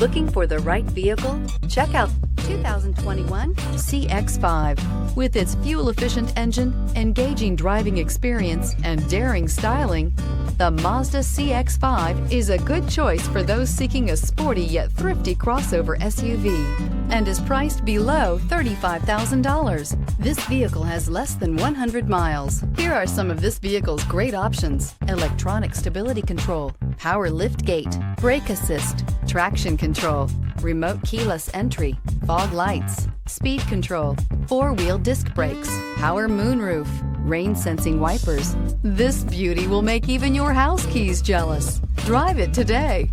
Looking for the right vehicle? Check out 2021 CX-5. With its fuel-efficient engine, engaging driving experience, and daring styling, the Mazda CX-5 is a good choice for those seeking a sporty yet thrifty crossover SUV and is priced below $35,000. This vehicle has less than 100 miles. Here are some of this vehicle's great options: electronic stability control, power lift gate, brake assist, traction control, remote keyless entry, fog lights, speed control, four-wheel disc brakes, power moonroof, rain sensing wipers. This beauty will make even your house keys jealous. Drive it today.